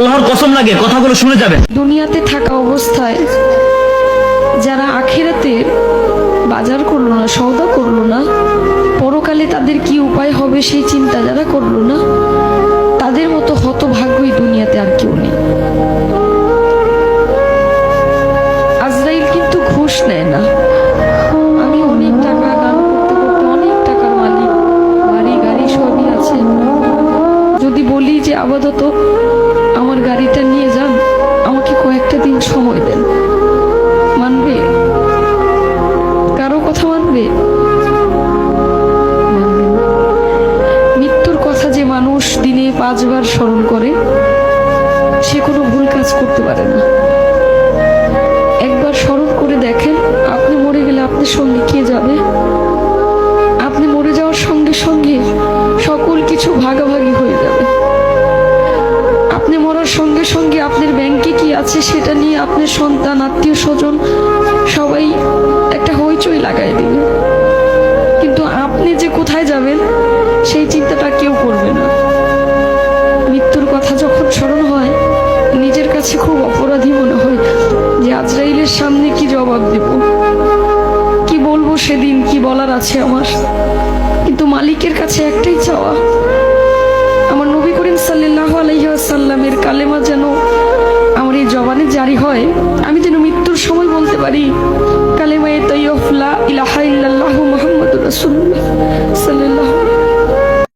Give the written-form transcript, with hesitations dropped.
আল্লাহর কসম লাগে কথাগুলো শুনে যাবেন। দুনিয়াতে থাকা অবস্থায় যারা আখিরাতে বাজার করলো না, সওদা করলো না, পরকালে তাদের কি উপায় হবে সেই চিন্তা যারা করলো না, তাদের মতো হতভাগ্যই দুনিয়াতে আর কেউ নেই। আজরাইল কিন্তু ঘুষ নেয় না। আমি অনেক টাকা গান করতে করতে অনেক টাকার মালিক, বাড়ি গাড়ি সবই আছে, যদি বলি যে আপাতত আমার গাড়িটা নিয়ে যান, আমাকে কয়েকটা দিন সময় দেন, মানবে? কারো কথা মানবে? মৃত্যুর কথা যে মানুষ দিনে 5 বার স্মরণ করে সে কোনো ভুল কাজ করতে পারে না। একবার স্মরণ করে দেখেন, আপনি মরে গেলে আপনার সঙ্গে কে যাবে? আপনি মরে যাওয়ার সঙ্গে সঙ্গে সকল কিছু ভাগাভাগি হয়ে যাবে। আপনি মরার সঙ্গে সঙ্গে আপনার ব্যাংকে কি আছে সেটা নিয়ে আপনার সন্তান, আত্মীয় স্বজন সবাই একটা হইচই লাগাই দিবে, কিন্তু আপনি যে কোথায় যাবেন সেই চিন্তাটা কেউ করবে না। মৃত্যুর কথা যখন স্মরণ হয় নিজের কাছে খুব অপরাধী মনে হয় যে আজরাইলের সামনে কি জবাব দেব, কি বলবো সেদিন, কি বলার আছে আমার। কিন্তু মালিকের কাছে একটাই চাওয়া, আমার নবী করিম সাল্লাল্লাহু আলাইহি ওয়াসাল্লামের কালেমা যেন আমার এই জবানে জারি হয়, আমি যেন মৃত্যুর সময় বলতে পারি কালেমায়ে তাইয়্যিব লা ইলাহা ইল্লাল্লাহু মুহাম্মাদুর রাসূলুল্লাহ সাল্লাল্লাহু